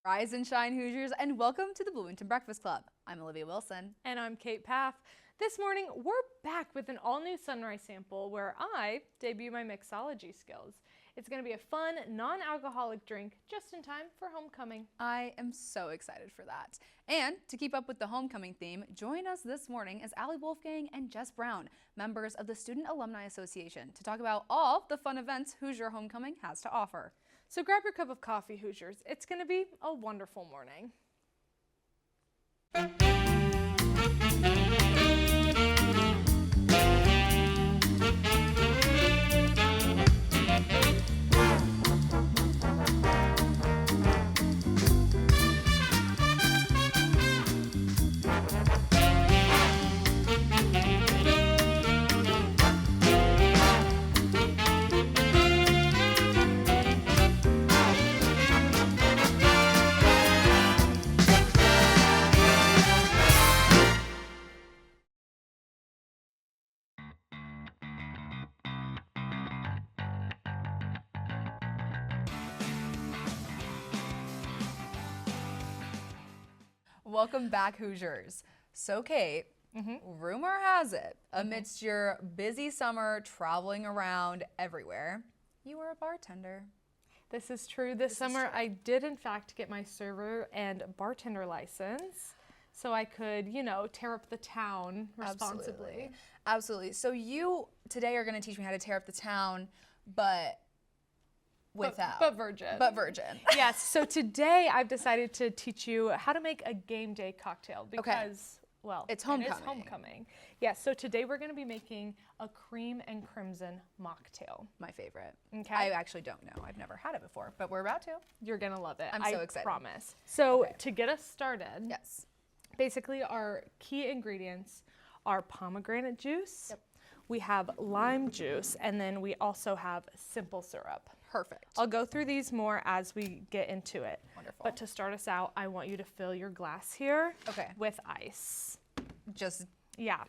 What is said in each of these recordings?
Rise and shine, Hoosiers, and welcome to the Bloomington Breakfast Club. I'm Alivia Wilson. And I'm Kate Paff. This morning, we're back with an all-new sunrise sample where I debut my mixology skills. It's going to be a fun, non-alcoholic drink just in time for homecoming. I am so excited for that. And to keep up with the homecoming theme, join us this morning as Allie Wolfgang and Jess Brown, members of the Student Alumni Association, to talk about all the fun events Hoosier Homecoming has to offer. So grab your cup of coffee, Hoosiers. It's going to be a wonderful morning. Welcome back, Hoosiers. So, Kate, rumor has it, amidst your busy summer traveling around everywhere, you were a bartender. This is true. This summer, I did, in fact, get my server and bartender license so I could, you know, tear up the town responsibly. Absolutely. So you today are going to teach me how to tear up the town, but without. But virgin. But virgin. Yes. So today I've decided to teach you how to make a game day cocktail because, well, it's homecoming. It is homecoming. Yes. So today we're going to be making a cream and crimson mocktail. My favorite. Okay. I actually don't know. I've never had it before, but we're about to. You're going to love it. I'm so excited. I promise. So to get us started, yes. Basically our key ingredients are pomegranate juice. Yep. We have lime juice, and then we also have simple syrup. Perfect. I'll go through these more as we get into it. Wonderful. But to start us out, I want you to fill your glass here with ice. Just, yeah.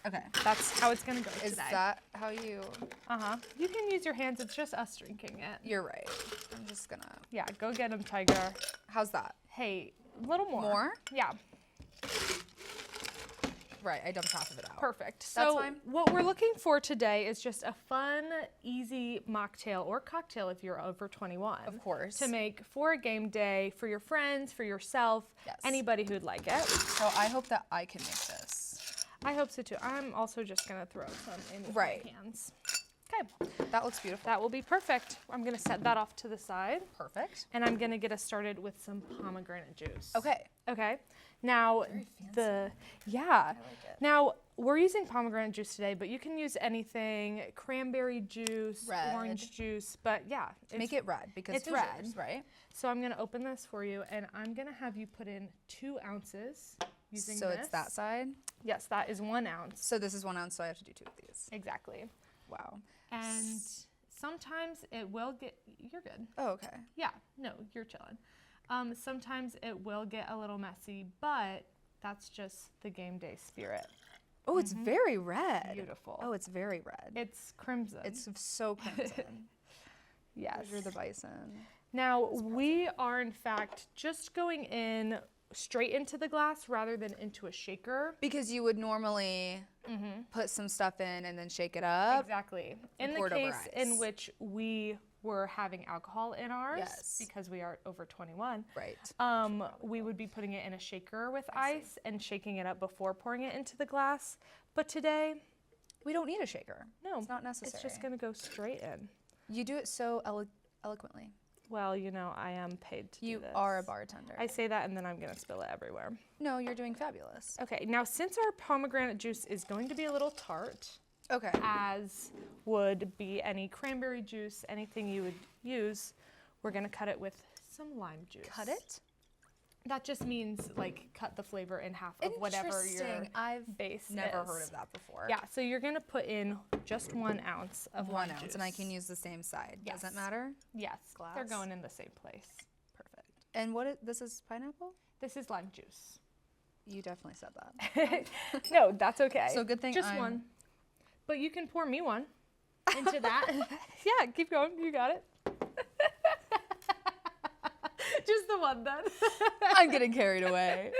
Okay. That's how it's going to go Is today. that how you? Uh-huh. You can use your hands. It's just us drinking it. You're right. I'm just going to. Yeah, go get them, Tiger. How's that? Hey, a little more. More? Yeah. Right, I dumped half of it out. Perfect. That's so fine. What we're looking for today is just a fun, easy mocktail or cocktail if you're over 21. Of course. To make for a game day, for your friends, for yourself, anybody who'd like it. So I hope that I can make this. I hope so too. I'm also just going to throw some in with my hands. Okay. That looks beautiful. That will be perfect. I'm going to set that off to the side. Perfect. And I'm going to get us started with some pomegranate juice. Okay. Okay. Now, I like it. Now, we're using pomegranate juice today, but you can use anything, cranberry juice, orange juice, but yeah. Make it red because it's red, right? So I'm going to open this for you, and I'm going to have you put in 2 ounces using this. So it's that side? Yes, that is 1 ounce. So this is 1 ounce, so I have to do 2 of these. Exactly. Wow. And sometimes it will get, you're good. Oh, okay. Yeah, no, you're chilling. Sometimes it will get a little messy, but that's just the game day spirit. Oh, it's very red. Beautiful. Oh, it's very red. It's crimson. It's so crimson. Yes. You're the bison. Now, we are in fact just going in straight into the glass rather than into a shaker. Because you would normally put some stuff in and then shake it up. Exactly. In the case in which we were having alcohol in ours, because we are over 21, we would be putting it in a shaker with ice and shaking it up before pouring it into the glass. But today, we don't need a shaker. No, it's not necessary. It's just going to go straight in. You do it so eloquently. Well, you know, I am paid to do this. You are a bartender. I say that and then I'm going to spill it everywhere. No, you're doing fabulous. Okay, now since our pomegranate juice is going to be a little tart, as would be any cranberry juice, anything you would use, we're going to cut it with some lime juice. Cut it? That just means like cut the flavor in half of whatever your base is. I've never heard of that before. Yeah, so you're going to put in just 1 ounce of lime juice. And I can use the same side. Yes. Does that matter? Yes, they're going in the same place. Perfect. And this is pineapple? This is lime juice. You definitely said that. No, that's okay. So good thing just one. But you can pour me one into that. Yeah, keep going. You got it. Just the one then. I'm getting carried away.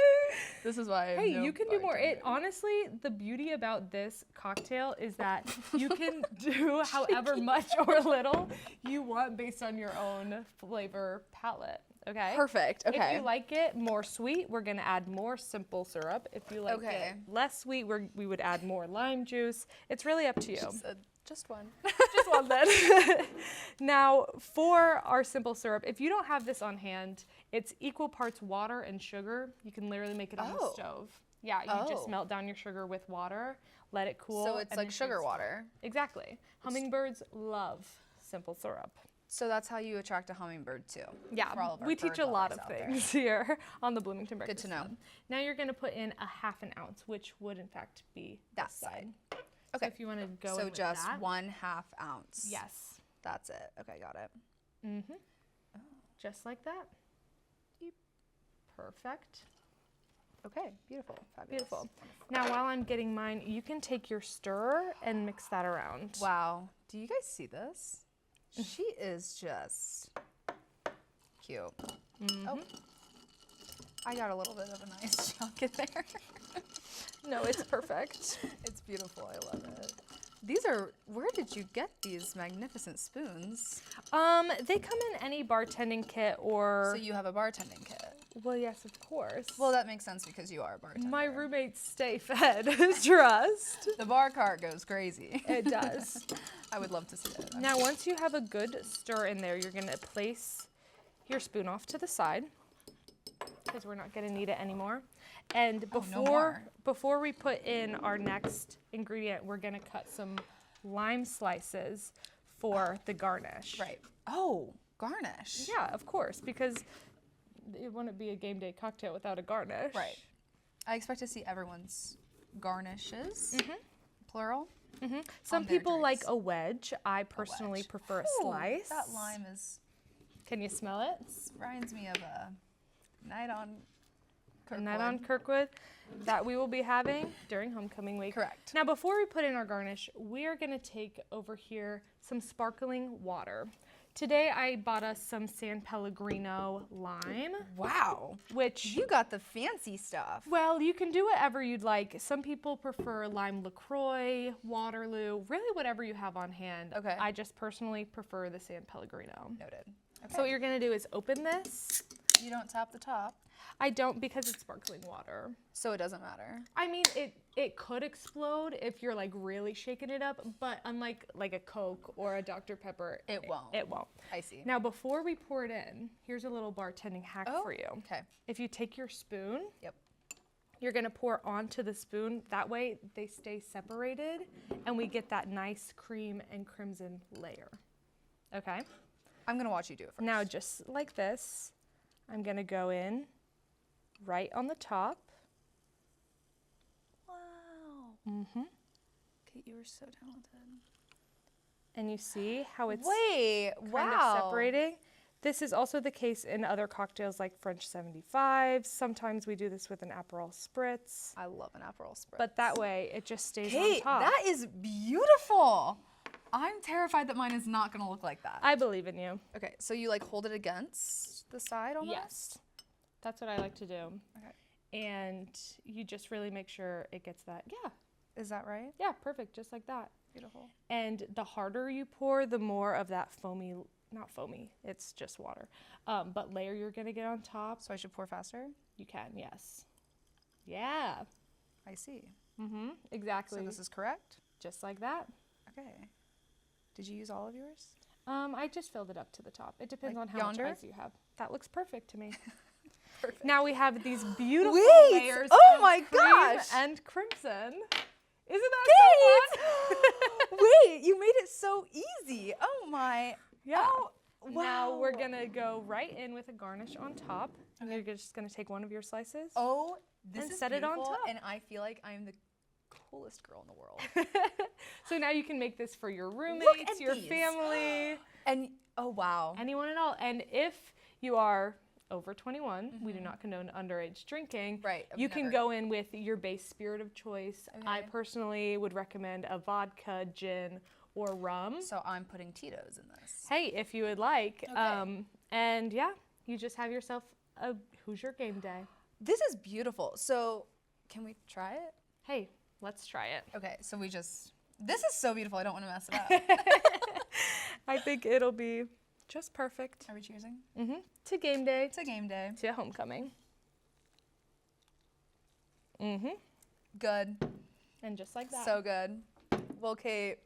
This is why. Hey, you can do more. Honestly, the beauty about this cocktail is that you can do however much or little you want based on your own flavor palette. Okay. Perfect. Okay. If you like it more sweet, we're gonna add more simple syrup. If you like it less sweet, we would add more lime juice. It's really up to you. Just one. Just one then. Now, for our simple syrup, if you don't have this on hand, it's equal parts water and sugar. You can literally make it on the stove. Yeah, you just melt down your sugar with water, let it cool. So it's like sugar water. Exactly. Hummingbirds love simple syrup. So that's how you attract a hummingbird too. Yeah, we teach a lot of things here on the Bloomington Breakfast. Good to know. Club. Now you're going to put in a 1/2 ounce, which would in fact be that side. Okay. So if you want to go in with just that. 1/2 ounce. Yes. That's it. Okay, got it. Mm-hmm. Oh. Just like that. Beep. Perfect. Okay, beautiful. Fabulous. Beautiful. Now while I'm getting mine, you can take your stirrer and mix that around. Wow. Do you guys see this? She is just cute. Mm-hmm. Oh, I got a little bit of a nice chunk in there. No, it's perfect. It's beautiful. I love it. Where did you get these magnificent spoons? They come in any bartending kit or... So you have a bartending kit? Well, yes, of course. Well, that makes sense because you are a bartender. My roommates stay fed, trust. The bar cart goes crazy. It does. I would love to see it. Now, once you have a good stir in there, you're going to place your spoon off to the side because we're not going to need it anymore. And before we put in our next ingredient, we're going to cut some lime slices for the garnish. Right. Oh, garnish. Yeah, of course, because it wouldn't be a game day cocktail without a garnish. Right. I expect to see everyone's garnishes, plural. Mm-hmm. Some people like a wedge. I personally prefer a slice. That lime is... Can you smell it? Reminds me of a night on Kirkwood. A night on Kirkwood that we will be having during homecoming week. Correct. Now, before we put in our garnish, we are going to take over here some sparkling water. Today, I bought us some San Pellegrino lime. Wow. Which... You got the fancy stuff. Well, you can do whatever you'd like. Some people prefer lime LaCroix, Waterloo, really whatever you have on hand. Okay. I just personally prefer the San Pellegrino. Noted. Okay. So what you're going to do is open this. You don't tap the top. I don't because it's sparkling water. So it doesn't matter. I mean, it could explode if you're like really shaking it up, but unlike like a Coke or a Dr. Pepper, it won't. It won't. I see. Now, before we pour it in, here's a little bartending hack for you. Okay. If you take your spoon, yep, you're gonna pour onto the spoon. That way they stay separated and we get that nice cream and crimson layer. Okay? I'm gonna watch you do it first. Now, just like this, I'm gonna go in right on the top. Wow. Mm-hmm. Kate, you were so talented. And you see how it's kind of separating. This is also the case in other cocktails like French 75. Sometimes we do this with an Aperol Spritz. I love an Aperol Spritz. But that way it just stays Kate, on top. That is beautiful. I'm terrified that mine is not gonna look like that. I believe in you. Okay, so you like hold it against the side almost? Yes. That's what I like to do. Okay. And you just really make sure it gets that. Yeah. Is that right? Yeah, perfect. Just like that. Beautiful. And the harder you pour, the more of that foamy, not foamy, it's just water, but layer you're going to get on top. So I should pour faster? You can, yes. Yeah. I see. Mm-hmm. Exactly. So this is correct? Just like that. Okay. Did you use all of yours? I just filled it up to the top. It depends like on how yonder? much ice you have. That looks perfect to me. Perfect. Now we have these beautiful layers oh of my cream gosh. and crimson. Isn't that so fun? Wait, you made it so easy. Oh my. Yeah. Oh, wow. Now we're going to go right in with a garnish on top. And you're just going to take one of your slices. Oh, this and is set beautiful, it on top. And I feel like I'm the coolest girl in the world. So now you can make this for your Look roommates, at your these. family. And, oh wow. Anyone at all. And if you are over 21, we do not condone underage drinking. Right. You can go in with your base spirit of choice. Okay. I personally would recommend a vodka, gin, or rum. So I'm putting Tito's in this. Hey, if you would like. Okay. And yeah, you just have yourself a Hoosier game day. This is beautiful. So can we try it? Hey, let's try it. Okay, so this is so beautiful. I don't want to mess it up. I think it'll be just perfect. Are we cheersing? Mm-hmm. To game day. To game day. To homecoming. Mm-hmm. Good. And just like that. So good. Well, Kate,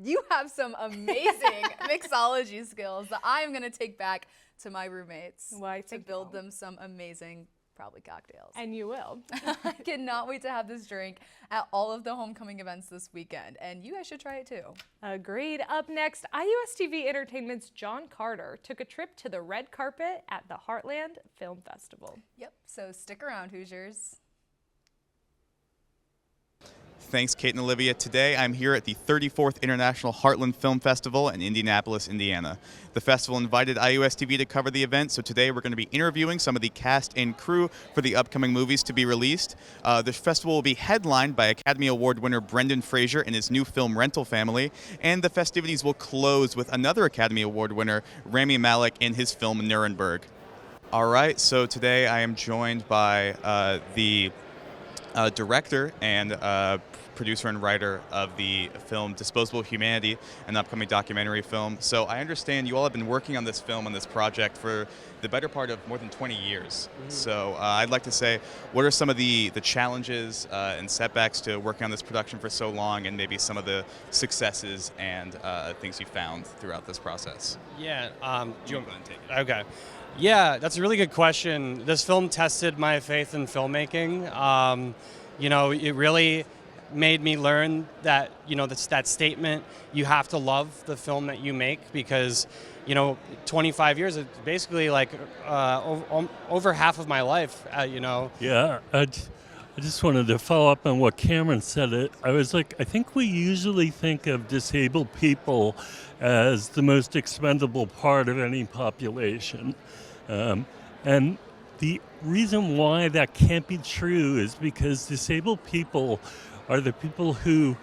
you have some amazing mixology skills that I am going to take back to my roommates to build them some amazing, probably cocktails. And you will. I cannot wait to have this drink at all of the homecoming events this weekend, and you guys should try it too. Agreed. Up next, IUSTV Entertainment's John Carter took a trip to the red carpet at the Heartland Film Festival. Yep, so stick around, Hoosiers. Thanks, Kate and Olivia. Today I'm here at the 34th International Heartland Film Festival in Indianapolis, Indiana. The festival invited IUSTV to cover the event, so today we're going to be interviewing some of the cast and crew for the upcoming movies to be released. The festival will be headlined by Academy Award winner Brendan Fraser and his new film Rental Family, and the festivities will close with another Academy Award winner, Rami Malek, in his film Nuremberg. All right, so today I am joined by the director and producer and writer of the film Disposable Humanity, an upcoming documentary film. So I understand you all have been working on this film, on this project, for the better part of more than 20 years. Mm-hmm. So I'd like to say, what are some of the challenges and setbacks to working on this production for so long, and maybe some of the successes and things you found throughout this process? Yeah. Do you want to go ahead and take it? Okay. Yeah, that's a really good question. This film tested my faith in filmmaking. It really made me learn that, that statement, you have to love the film that you make, because, 25 years, it's basically like over half of my life, Yeah, I just wanted to follow up on what Cameron said. I was like, I think we usually think of disabled people as the most expendable part of any population. And the reason why that can't be true is because disabled people are the people who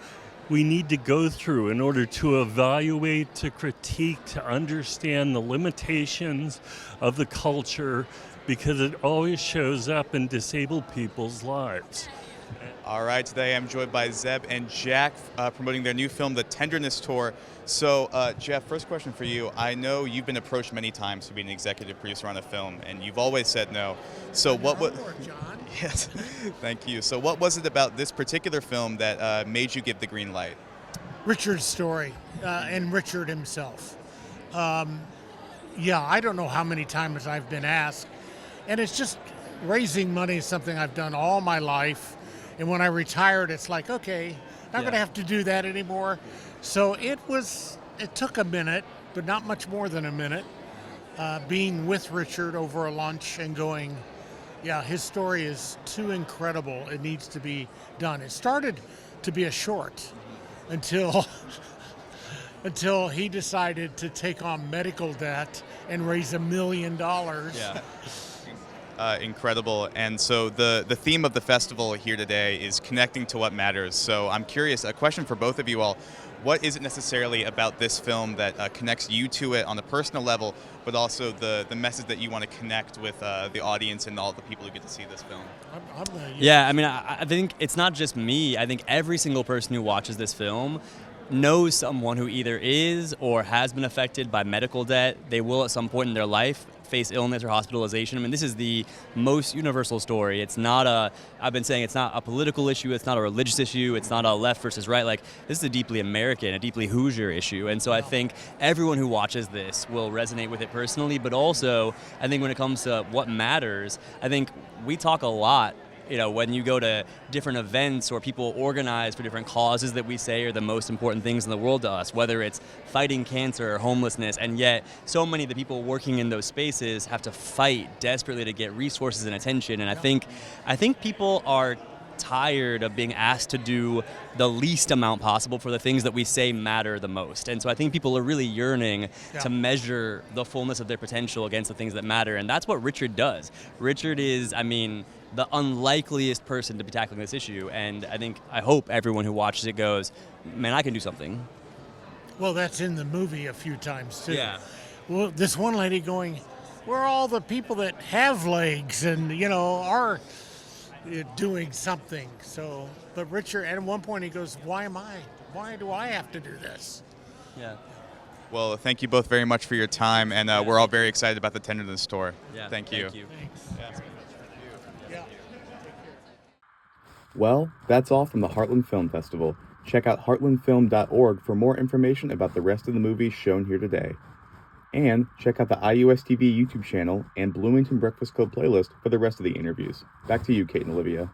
we need to go through in order to evaluate, to critique, to understand the limitations of the culture, because it always shows up in disabled people's lives. All right, today I'm joined by Zeb and Jack promoting their new film, The Tenderness Tour. So, Jeff, first question for you. I know you've been approached many times to be an executive producer on a film, and you've always said no. So what John? Yes, thank you. So what was it about this particular film that made you give the green light? Richard's story and Richard himself. I don't know how many times I've been asked, and it's just raising money is something I've done all my life. And when I retired, it's like, okay, not going to have to do that anymore. So it took a minute, but not much more than a minute, being with Richard over a lunch and going, yeah, his story is too incredible. It needs to be done. It started to be a short until he decided to take on medical debt and raise $1 million. Yeah. Incredible. And so the theme of the festival here today is connecting to what matters. So I'm curious, a question for both of you all. What is it necessarily about this film that connects you to it on a personal level, but also the message that you want to connect with the audience and all the people who get to see this film? Yeah, I mean, I think it's not just me. I think every single person who watches this film knows someone who either is or has been affected by medical debt. They will at some point in their life face illness or hospitalization. I mean, this is the most universal story. It's not I've been saying it's not a political issue, it's not a religious issue, it's not a left versus right. Like, this is a deeply American, a deeply Hoosier issue. And so I think everyone who watches this will resonate with it personally, but also I think when it comes to what matters, I think we talk a lot, when you go to different events or people organize for different causes that we say are the most important things in the world to us, whether it's fighting cancer or homelessness, and yet so many of the people working in those spaces have to fight desperately to get resources and attention. And I think people are tired of being asked to do the least amount possible for the things that we say matter the most. And so I think people are really yearning to measure the fullness of their potential against the things that matter. And that's what Richard does. Richard is, the unlikeliest person to be tackling this issue. And I hope everyone who watches it goes, man, I can do something. Well, that's in the movie a few times too. Yeah. Well, this one lady going, we're all the people that have legs and, are doing something. So, but Richard, at one point he goes, why do I have to do this? Yeah. Well, thank you both very much for your time, and we're all very excited about the tenderness tour. Yeah. Thank you. Thanks. Yeah. Well, that's all from the Heartland Film Festival. Check out heartlandfilm.org for more information about the rest of the movies shown here today. And check out the IUSTV YouTube channel and Bloomington Breakfast Club playlist for the rest of the interviews. Back to you, Kate and Olivia.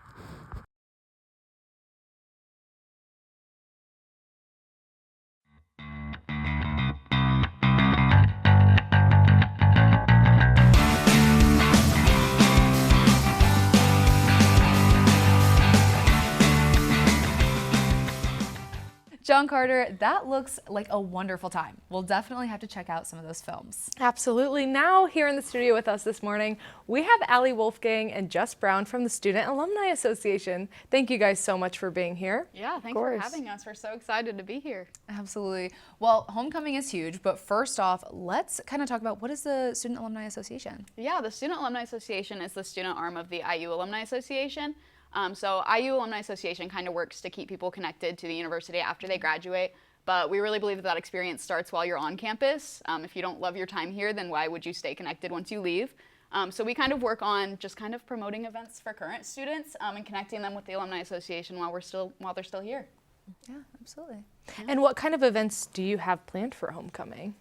John Carter, that looks like a wonderful time. We'll definitely have to check out some of those films. Absolutely. Now here in the studio with us this morning, we have Allie Wolfgang and Jess Brown from the Student Alumni Association. Thank you guys so much for being here. Yeah, thanks for having us. We're so excited to be here. Absolutely. Well, homecoming is huge, but first off, let's kind of talk about what is the Student Alumni Association? Yeah, the Student Alumni Association is the student arm of the IU Alumni Association. So IU Alumni Association kind of works to keep people connected to the university after they graduate, but we really believe that experience starts while you're on campus. If you don't love your time here, then why would you stay connected once you leave? So we kind of work on just kind of promoting events for current students and connecting them with the Alumni Association while they're still here. Yeah, absolutely. Yeah. And what kind of events do you have planned for homecoming?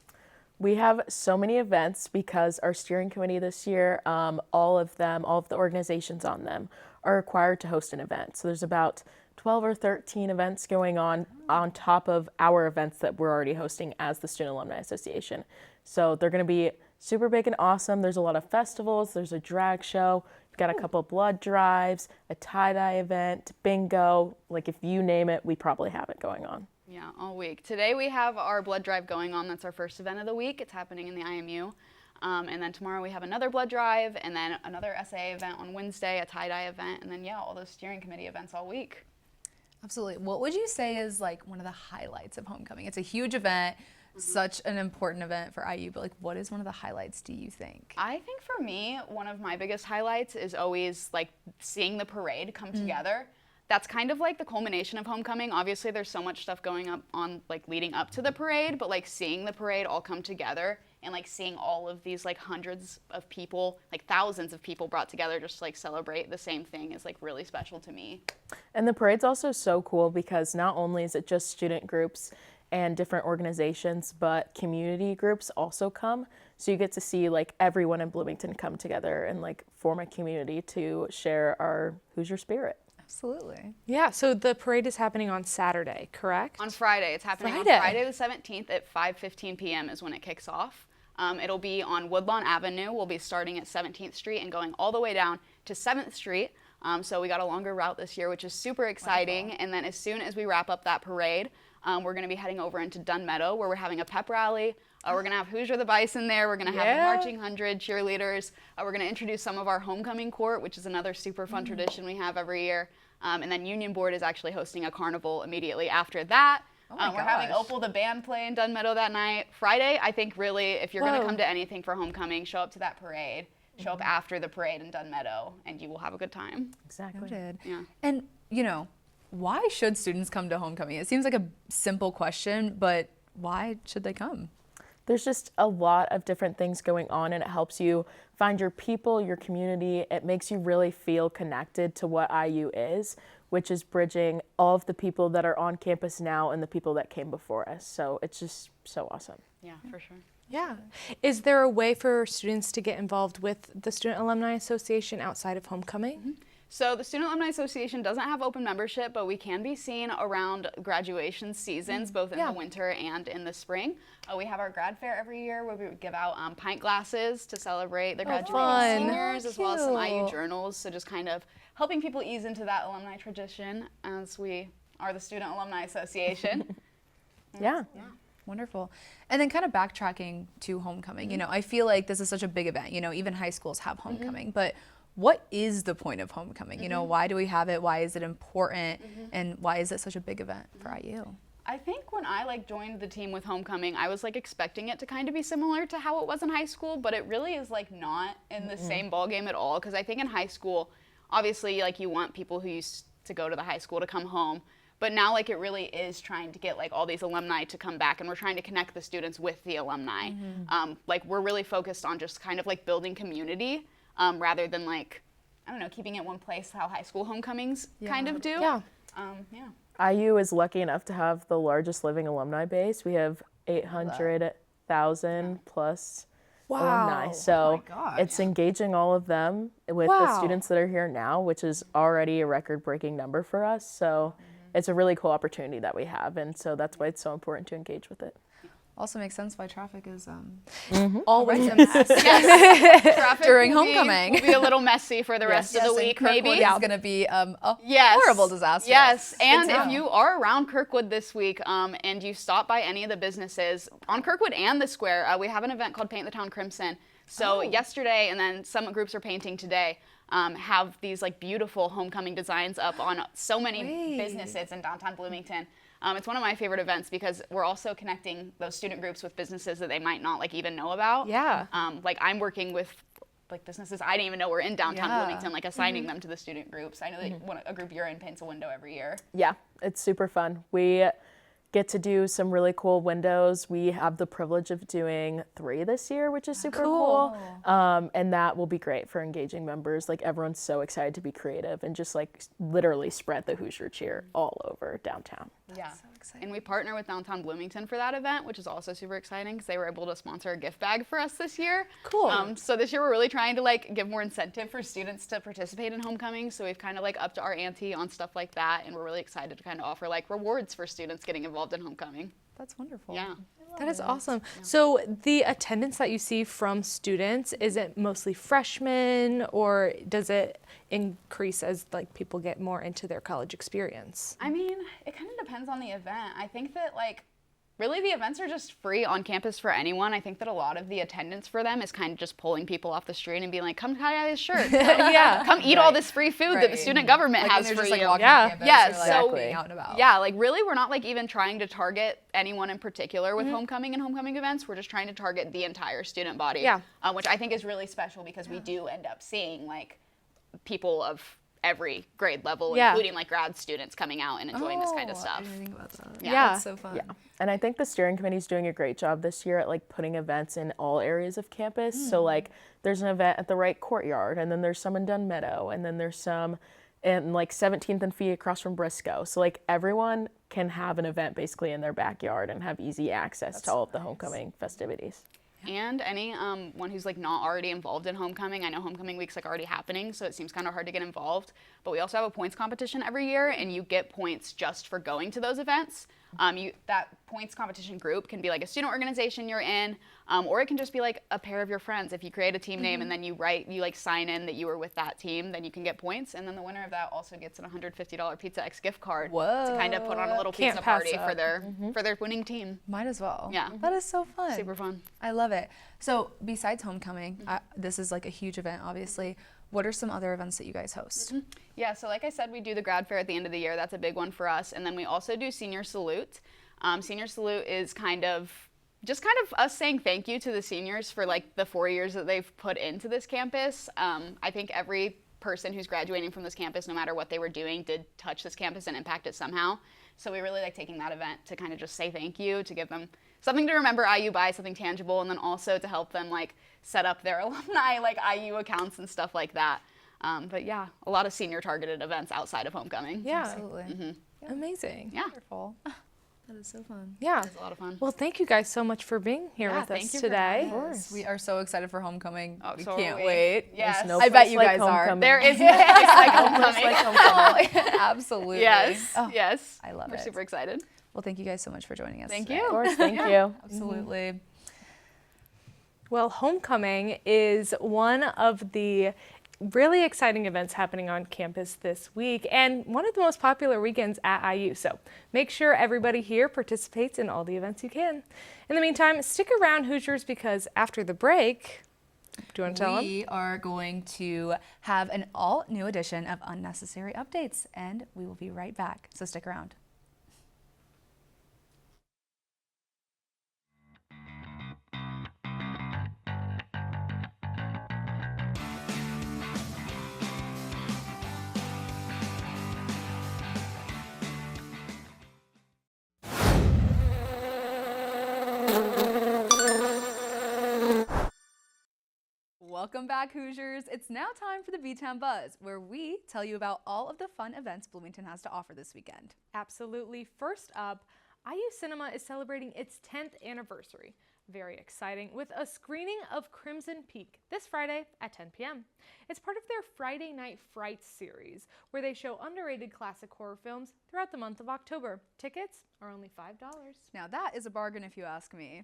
We have so many events because our steering committee this year, all of the organizations on them are required to host an event. So there's about 12 or 13 events going on top of our events that we're already hosting as the Student Alumni Association. So they're going to be super big and awesome. There's a lot of festivals. There's a drag show. We've got a couple blood drives, a tie-dye event, bingo. Like if you name it, we probably have it going on. Yeah, all week. Today we have our blood drive going on. That's our first event of the week. It's happening in the IMU. And then tomorrow we have another blood drive, and then another SA event on Wednesday, a tie-dye event, and then yeah, all those steering committee events all week. Absolutely. What would you say is like one of the highlights of homecoming? It's a huge event, such an important event for IU, but like what is one of the highlights, do you think? I think for me, one of my biggest highlights is always like seeing the parade come together. That's kind of like the culmination of homecoming. Obviously there's so much stuff going on like leading up to the parade, but like seeing the parade all come together and like seeing all of these like hundreds of people, like thousands of people brought together just to like celebrate the same thing is like really special to me. And the parade's also so cool because not only is it just student groups and different organizations, but community groups also come. So you get to see like everyone in Bloomington come together and like form a community to share our Hoosier spirit. Absolutely. Yeah, so the parade is happening on Saturday, correct? On Friday. It's happening on Friday the 17th at 5:15 p.m. is when it kicks off. It'll be on Woodlawn Avenue. We'll be starting at 17th Street and going all the way down to 7th Street. So we got a longer route this year, which is super exciting. Wonderful. And then as soon as we wrap up that parade, we're going to be heading over into Dunn Meadow where we're having a pep rally. We're going to have Hoosier the Bison there. We're going to have the Marching 100 cheerleaders. We're going to introduce some of our homecoming court, which is another super fun tradition we have every year. And then Union Board is actually hosting a carnival immediately after that. We're having Opal the band play in Dunn Meadow that night. Friday, I think really, if you're going to come to anything for homecoming, show up to that parade. Show up after the parade in Dunn Meadow, and you will have a good time. Exactly. Yeah. And, you know, why should students come to homecoming? It seems like a simple question, but why should they come? There's just a lot of different things going on, and it helps you find your people, your community. It makes you really feel connected to what IU is, which is bridging all of the people that are on campus now and the people that came before us. So it's just so awesome. Yeah, for sure. Yeah. Is there a way for students to get involved with the Student Alumni Association outside of homecoming? So the Student Alumni Association doesn't have open membership, but we can be seen around graduation seasons, both in the winter and in the spring. We have our grad fair every year where we give out pint glasses to celebrate the graduating seniors, as well as some IU journals. So just kind of helping people ease into that alumni tradition as we are the Student Alumni Association. Yeah. Wonderful. And then kind of backtracking to homecoming, you know, I feel like this is such a big event, you know, even high schools have homecoming, but what is the point of homecoming? You know, why do we have it? Why is it important? And why is it such a big event for IU? I think when I like joined the team with homecoming, I was like expecting it to kind of be similar to how it was in high school, but it really is like not in the same ballgame at all. Because I think in high school, obviously like you want people who used to go to the high school to come home, but now like it really is trying to get like all these alumni to come back, and we're trying to connect the students with the alumni. Like we're really focused on just kind of like building community rather than like, I don't know, keeping it one place how high school homecomings kind of do. Yeah. IU is lucky enough to have the largest living alumni base. We have 800,000 plus alumni. So it's engaging all of them with the students that are here now, which is already a record-breaking number for us. So it's a really cool opportunity that we have, and so that's why it's so important to engage with it. Also makes sense why traffic is always a mess. Traffic during homecoming will be a little messy for the rest of the week, maybe. It's going to be a horrible disaster. Yes, and if you are around Kirkwood this week and you stop by any of the businesses on Kirkwood and the square, we have an event called Paint the Town Crimson. So yesterday, and then some groups are painting today, have these like beautiful homecoming designs up on so many businesses in downtown Bloomington. It's one of my favorite events because we're also connecting those student groups with businesses that they might not like even know about. Yeah. Like I'm working with like businesses I didn't even know were in downtown Bloomington, like assigning them to the student groups. I know that a group you're in paints a window every year. Yeah, it's super fun. We get to do some really cool windows. We have the privilege of doing 3 this year, which is super cool. And that will be great for engaging members. Like everyone's so excited to be creative and just like literally spread the Hoosier cheer all over downtown. That's so exciting. And we partner with Downtown Bloomington for that event, which is also super exciting because they were able to sponsor a gift bag for us this year. Cool. So this year we're really trying to like give more incentive for students to participate in homecoming. So we've kind of like upped our ante on stuff like that, and we're really excited to kind of offer like rewards for students getting involved in homecoming. That's wonderful. Yeah. That is awesome. So the attendance that you see from students, is it mostly freshmen, or does it increase as like people get more into their college experience? I mean, it kind of depends on the event. I think that like really the events are just free on campus for anyone. I think that a lot of the attendance for them is kind of just pulling people off the street and being like, come try this shirt. Come eat all this free food that the student government like has for for you. you. Like campus, exactly. Out and about. Yeah, like really we're not like even trying to target anyone in particular with homecoming and homecoming events. We're just trying to target the entire student body, which I think is really special because we do end up seeing like people of every grade level, including like grad students coming out and enjoying this kind of stuff. I didn't think about that. Yeah. That's so fun. Yeah. And I think the steering committee is doing a great job this year at like putting events in all areas of campus. So like there's an event at the Wright Courtyard, and then there's some in Dunn Meadow, and then there's some in like 17th and Fee across from Briscoe. So like everyone can have an event basically in their backyard and have easy access to all of the homecoming festivities. And any one who's like not already involved in homecoming. I know homecoming week's like already happening, so it seems kind of hard to get involved. But we also have a points competition every year, and you get points just for going to those events. That points competition group can be like a student organization you're in, or it can just be like a pair of your friends. If you create a team name and then you like sign in that you were with that team, then you can get points. And then the winner of that also gets an $150 Pizza X gift card to kind of put on a little pizza party for their winning team. Might as well. Yeah. That is so fun. Super fun. I love it. So besides homecoming, this is like a huge event, obviously. What are some other events that you guys host? Yeah, so like I said, we do the grad fair at the end of the year. That's a big one for us. And then we also do Senior Salute. Senior Salute is kind of us saying thank you to the seniors for like the 4 years that they've put into this campus. I think every person who's graduating from this campus, no matter what they were doing, did touch this campus and impact it somehow. So we really like taking that event to kind of just say thank you, to give them something to remember IU by, something tangible, and then also to help them like set up their alumni like IU accounts and stuff like that. But yeah, a lot of senior targeted events outside of homecoming. Yeah, absolutely. Amazing. Yeah. Wonderful. That is so fun. Yeah. It's a lot of fun. Well, thank you guys so much for being here with us today. Of course. We are so excited for homecoming. Oh, we so can't are we. wait. Yes. No I bet place you like guys are. homecoming. There is no place like homecoming. Absolutely. Yes. Oh, Yes. I love We're it. super excited. Well, thank you guys so much for joining us. Thank today. you. Of course, thank you. Absolutely. Well, homecoming is one of the really exciting events happening on campus this week, and one of the most popular weekends at IU. So make sure everybody here participates in all the events you can. In the meantime, stick around, Hoosiers, because after the break, do you want to tell them? We are going to have an all new edition of Unnecessary Updates, and we will be right back. So stick around. Welcome back, Hoosiers. It's now time for the B-Town Buzz, where we tell you about all of the fun events Bloomington has to offer this weekend. Absolutely. First up, IU Cinema is celebrating its 10th anniversary. Very exciting, with a screening of Crimson Peak this Friday at 10 p.m. It's part of their Friday Night Frights series, where they show underrated classic horror films throughout the month of October. Tickets are only $5. Now that is a bargain if you ask me.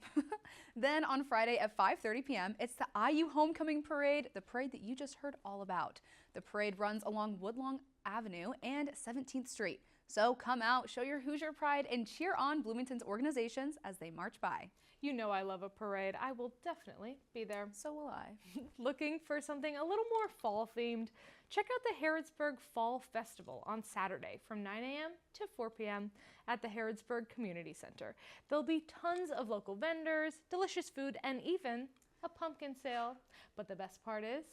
Then on Friday at 5:30 p.m., it's the IU Homecoming Parade, the parade that you just heard all about. The parade runs along Woodlawn Avenue and 17th Street. So come out, show your Hoosier pride, and cheer on Bloomington's organizations as they march by. You know I love a parade. I will definitely be there. So will I. Looking for something a little more fall-themed? Check out the Harrodsburg Fall Festival on Saturday from 9 a.m. to 4 p.m. at the Harrodsburg Community Center. There'll be tons of local vendors, delicious food, and even a pumpkin sale. But the best part is,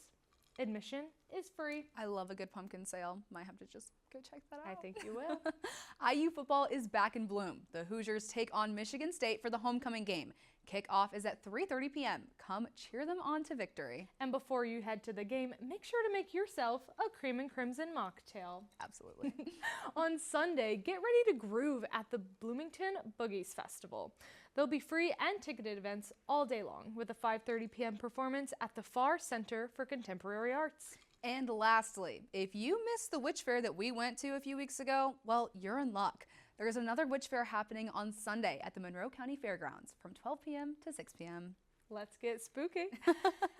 admission is free. I love a good pumpkin sale. Might have to just go check that out. I think you will. IU football is back in Bloom. The Hoosiers take on Michigan State for the homecoming game. Kickoff is at 3:30 p.m. Come cheer them on to victory. And before you head to the game, make sure to make yourself a cream and crimson mocktail. Absolutely. On Sunday, get ready to groove at the Bloomington Boogies Festival. There'll be free and ticketed events all day long, with a 5:30 p.m. performance at the Farr Center for Contemporary Arts. And lastly, if you missed the witch fair that we went to a few weeks ago, well, you're in luck. There is another witch fair happening on Sunday at the Monroe County Fairgrounds from 12 p.m. to 6 p.m. Let's get spooky.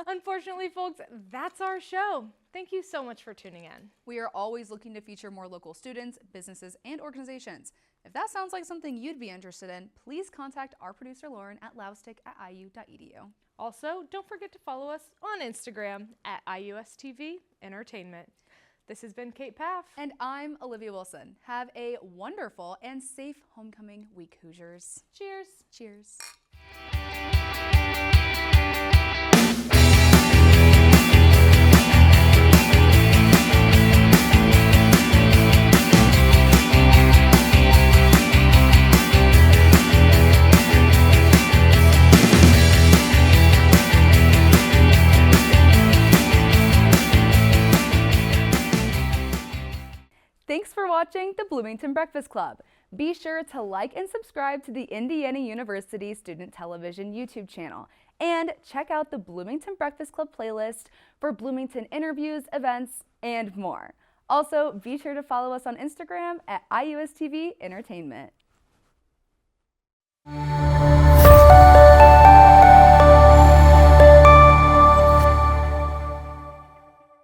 Unfortunately, folks, that's our show. Thank you so much for tuning in. We are always looking to feature more local students, businesses, and organizations. If that sounds like something you'd be interested in, please contact our producer Lauren at loustick@iu.edu. Also, don't forget to follow us on Instagram at IUSTV Entertainment. This has been Kate Paff. And I'm Alivia Wilson. Have a wonderful and safe homecoming week, Hoosiers. Cheers. Cheers. Thanks for watching the Bloomington Breakfast Club. Be sure to like and subscribe to the Indiana University Student Television YouTube channel and check out the Bloomington Breakfast Club playlist for Bloomington interviews, events, and more. Also, be sure to follow us on Instagram at IUSTV Entertainment.